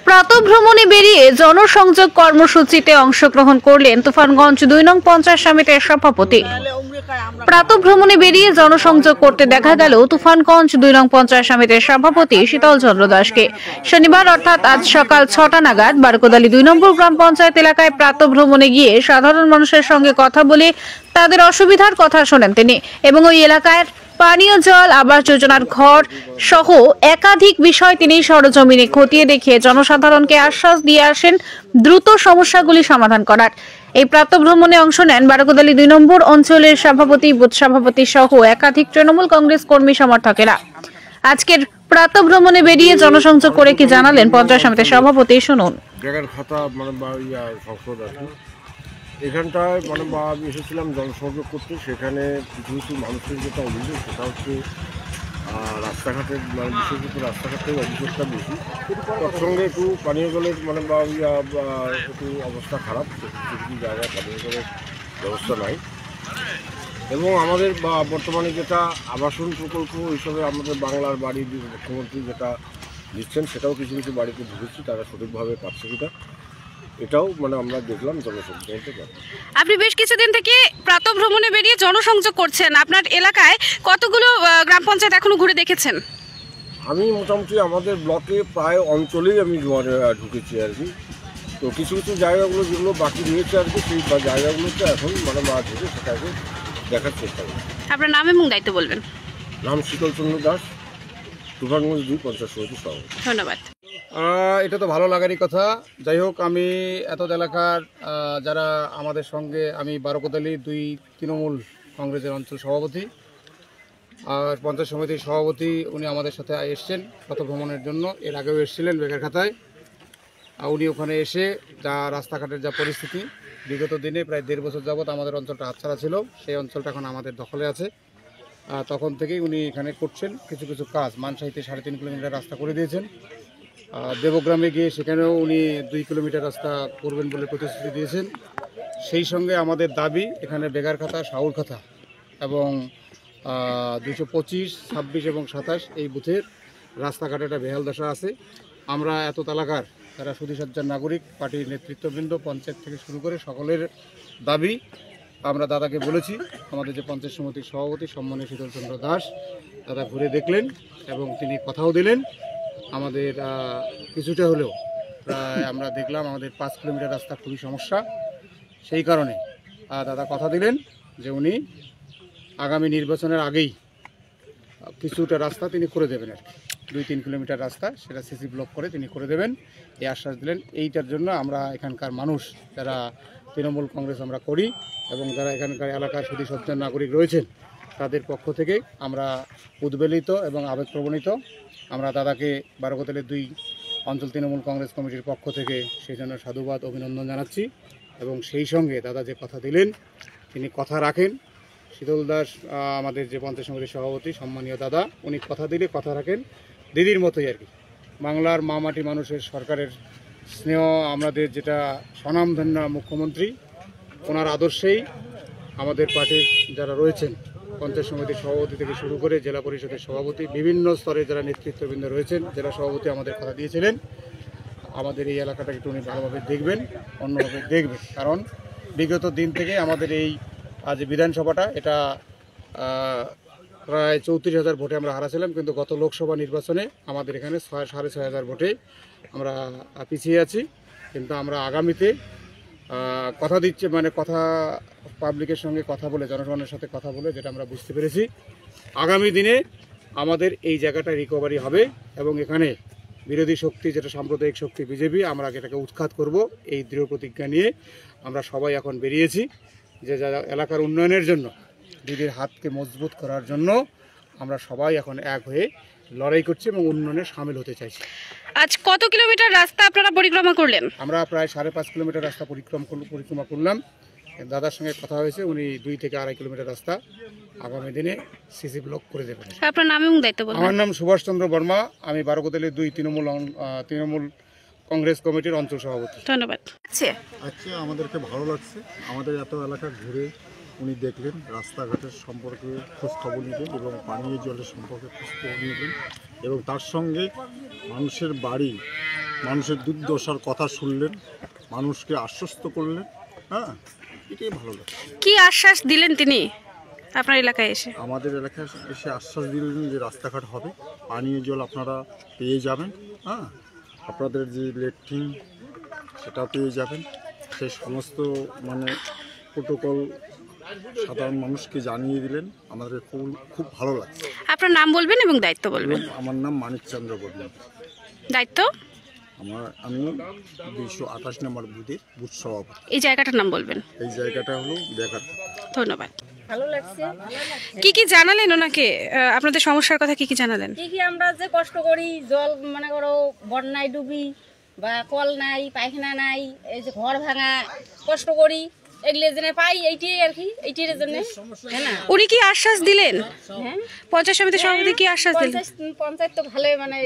প্রাতঃভ্রমণে বেরিয়ে জনসংযোগ কর্মসূচিতে অংশগ্রহণ করলেন তুফানগঞ্জ ২ নং পঞ্চায়েত সমিতির সভাপতি। প্রাতঃভ্রমণে বেরিয়ে জনসংযোগ করতে দেখা গেল তুফানগঞ্জ ২ নং পঞ্চায়েত সমিতির সভাপতি শীতল চন্দ্র দাসকে। শনিবার অর্থাৎ আজ সকাল ৬টা নাগাদ বারকোদালি ২ নম্বর গ্রাম পঞ্চায়েত এলাকায় প্রাতঃভ্রমণে গিয়ে সাধারণ মানুষের সঙ্গে কথা বলে তাদের অসুবিধার কথা শোনেন তিনি এবং ওই এলাকার পানীয় জল, আবাস যোজনার ঘর সহ একাধিক বিষয় তিনি সরজমিনে খতিয়ে দেখে জনসাধারণকে আশ্বাস দিয়ে আসেন দ্রুত সমস্যাগুলি সমাধান করার। এই প্রাতঃভ্রমণে অংশ নেন বারকোদালি ২ নম্বর অঞ্চলের সভাপতি, বুথ সভাপতি সহ একাধিক তৃণমূল কংগ্রেস কর্মী সমর্থকেরা। আজকের প্রাতঃভ্রমণে বেরিয়ে জনসংযোগ করে কি জানালেন পঞ্চায়েত সমিতির সভাপতি, শুনুন। এখানটায় আমি এসেছিলাম জনসংযোগ করতে। সেখানে কিছু কিছু মানুষের যেটা অভিযোগ সেটা হচ্ছে রাস্তাঘাটের বিশেষত রাস্তাঘাটের অভিযোগটা বেশি। তার সঙ্গে একটু পানীয় জলের একটু অবস্থা খারাপ, কিছু কিছু জায়গায় পানীয় জলের ব্যবস্থা নাই। এবং আমাদের বর্তমানে যেটা আবাসন প্রকল্প হিসেবে আমাদের বাংলার বাড়ি মুখ্যমন্ত্রী যেটা দিচ্ছেন সেটাও কিছু কিছু বাড়িতে ঢুকেছি, তারা সঠিকভাবে পাচ্ছে কিনা এটাও আমরা দেখলাম জনসংযোগ। আপনি বেশ কিছুদিন থেকে প্রাতঃভ্রমণে বেরিয়ে জনসংযোগ করছেন, আপনার এলাকায় কতগুলো গ্রাম পঞ্চায়েত এখনো ঘুরে দেখেছেন? আমি মোটামুটি আমাদের ব্লকে প্রায় অঞ্চলেই আমি ঢুকেছি আর কি। তো কিছু কিছু জায়গাগুলো যেগুলো বাকি রয়েছে আর কি, সেই জায়গাগুলোতে এখন ঢুকে সেটাকে দেখার চেষ্টা করি। আপনার নাম এবং দায়িত্ব বলবেন। নাম শীতল চন্দ্র দাস, তুফানগঞ্জ ২ পঞ্চায়েত সমিতি সভাপতি। ধন্যবাদ। এটা তো ভালো লাগারই কথা। যাই হোক, আমি এত এলাকার যারা আমাদের সঙ্গে, আমি বারকোদালি ২ তৃণমূল কংগ্রেসের অঞ্চল সভাপতি আর পঞ্চায়েত সমিতির সভাপতি, উনি আমাদের সাথে এসছেন প্রাতঃভ্রমণের জন্য। এর আগেও এসেছিলেন বেগারখাতায়। উনি ওখানে এসে যা রাস্তাঘাটের যা পরিস্থিতি, বিগত দিনে প্রায় ১.৫ বছর যাবৎ আমাদের অঞ্চলটা হাতছাড়া ছিল, সেই অঞ্চলটা এখন আমাদের দখলে আছে। তখন থেকেই উনি এখানে করছেন কিছু কিছু কাজ। মানসাহিতে ৩.৫ কিলোমিটার রাস্তা করে দিয়েছেন। দেবগ্রামে গিয়ে সেখানেও উনি ২ কিলোমিটার রাস্তা করবেন বলে প্রতিশ্রুতি দিয়েছেন। সেই সঙ্গে আমাদের দাবি, এখানে বেগারখাতা, শাউরখাতা এবং ২২৫, ২৬ এবং ২৭ এই বুথের রাস্তাঘাটে একটা বেহাল দশা আছে। আমরা এত এলাকার যারা সুধীসজ্জার নাগরিক, পার্টির নেতৃত্ববৃন্দ, পঞ্চায়েত থেকে শুরু করে সকলের দাবি আমরা দাদাকে বলেছি। আমাদের যে পঞ্চায়েত সমিতির সভাপতি সম্মানীয় শীতল চন্দ্র দাস, দাদা ঘুরে দেখলেন এবং তিনি কথাও দিলেন। আমাদের কিছুটা হলেও প্রায় আমরা দেখলাম আমাদের ৫ কিলোমিটার রাস্তা খুবই সমস্যা। সেই কারণে দাদা কথা দিলেন যে উনি আগামী নির্বাচনের আগেই কিছুটা রাস্তা তিনি করে দেবেন আর কি। ২-৩ কিলোমিটার রাস্তা সেটা সিসি ব্লক করে তিনি করে দেবেন, এই আশ্বাস দিলেন। এইটার জন্য আমরা এখানকার মানুষ যারা তৃণমূল কংগ্রেস আমরা করি এবং যারা এখানকার এলাকার সুধীসজ্জার নাগরিক রয়েছেন, তাদের পক্ষ থেকে আমরা উদ্বেলিত এবং আবেগপ্রবণিত। আমরা দাদাকে বারকোদালি ২ অঞ্চল তৃণমূল কংগ্রেস কমিটির পক্ষ থেকে সেই জন্য সাধুবাদ, অভিনন্দন জানাচ্ছি। এবং সেই সঙ্গে দাদা যে কথা দিলেন তিনি কথা রাখেন। শীতল দাস আমাদের যে পঞ্চায়েত সমিতির সভাপতি সম্মানীয় দাদা, উনি কথা দিলে কথা রাখেন, দিদির মতোই আর কি। বাংলার মামাটি মানুষের সরকারের স্নেহ, আমাদের যেটা স্বনামধন্য মুখ্যমন্ত্রী, ওনার আদর্শেই আমাদের পার্টির যারা রয়েছেন, পঞ্চায়েত সমিতির সভাপতি থেকে শুরু করে জেলা পরিষদের সভাপতি, বিভিন্ন স্তরে যারা নেতৃত্ববৃন্দ রয়েছেন, জেলা সভাপতি আমাদের কথা দিয়েছিলেন আমাদের এই এলাকাটাকে একটু উনি ভালোভাবে দেখবেন, অন্যভাবে দেখবেন। কারণ বিগত দিন থেকে আমাদের এই আজ বিধানসভাটা এটা প্রায় ৩৪,০০০ ভোটে আমরা হারাছিলাম, কিন্তু গত লোকসভা নির্বাচনে আমাদের এখানে ৬,৫০০ ভোটে আমরা পিছিয়ে আছি। কিন্তু আমরা আগামীতে কথা দিচ্ছে, কথা পাবলিকের সঙ্গে কথা বলে, জনগণের সাথে কথা বলে যেটা আমরা বুঝতে পেরেছি, আগামী দিনে আমাদের এই জায়গাটা রিকভারি হবে এবং এখানে বিরোধী শক্তি যেটা সাম্প্রদায়িক শক্তি বিজেপি, আমরা এটাকে উৎখাত করব। এই দৃঢ় প্রতিজ্ঞা নিয়ে আমরা সবাই এখন বেরিয়েছি যে যারা এলাকার উন্নয়নের জন্য, দিদির হাতকে মজবুত করার জন্য আমরা সবাই এখন এক হয়ে লড়াই করছি এবং উন্নয়নে সামিল হতে চাইছি। আজ কত কিলোমিটার রাস্তা আপনারা পরিক্রমা করলেন? আমরা প্রায় ৫.৫ কিলোমিটার রাস্তা পরিক্রমা করলাম। দাদার সঙ্গে কথা হয়েছে, উনি ২ থেকে ২.৫ কিলোমিটার রাস্তা আগামী দিনে সিসি ব্লক করে দেবেন। আপনার নাম এবং দায়িত্ব বলুন। আমার নাম সুভাষ চন্দ্র বর্মা, আমি বারকোদালি ২ তৃণমূল কংগ্রেস কমিটির অঞ্চল সভাপতি। ধন্যবাদ। আচ্ছা, আমাদেরকে ভালো লাগছে। আমাদের এত এলাকা ঘুরে উনি দেখলেন, রাস্তাঘাটের সম্পর্কে খোঁজখবর নিলেন এবং পানীয় জলের সম্পর্কে খোঁজখবর নিলেন এবং তার সঙ্গে মানুষের বাড়ি মানুষের দুর্দশার কথা শুনলেন, মানুষকে আশ্বস্ত করলেন। হ্যাঁ, এটাই ভালো লাগে। কি আশ্বাস দিলেন তিনি আপনার এলাকায় এসে? আমাদের এলাকায় এসে আশ্বাস দিলেন যে রাস্তাঘাট হবে, পানীয় জল আপনারা পেয়ে যাবেন। হ্যাঁ, আপনাদের যে লেট্রিন সেটা পেয়ে যাবেন। সেই সমস্ত মানে প্রোটোকল সাধারণ মানুষকে জানিয়ে দিলেন। আমাদের খুব ভালো লাগছে। আপনার নাম বলবেন এবং দায়িত্ব বলবেন। আমার নাম মানিকচন্দ্র বর্মন। দায়িত্ব? আমি 228 নম্বর বুথের বুথ সভাপতি। এই জায়গাটার নাম বলবেন। এই জায়গাটা হলো দেখার। ধন্যবাদ। ভালো লাগছে। কি কি জানালেন ওনাকে, আপনাদের সমস্যার কথা কি কি জানালেন? কি আমরা যে কষ্ট করি, জল মনে করো বন্যায় ডুবি বা কল নাই, পায়খানা নাই, এই যে ঘর ভাঙা, কষ্ট করি, এগুলো জন্য পাই, এইটাই আর কি, এইটির জন্য। হ্যাঁ না, উনি কি আশ্বাস দিলেন? হ্যাঁ, পঞ্চায়েত সমিতির সভাপতি কি আশ্বাস দিলেন? পঞ্চায়েত তো ভালো মানে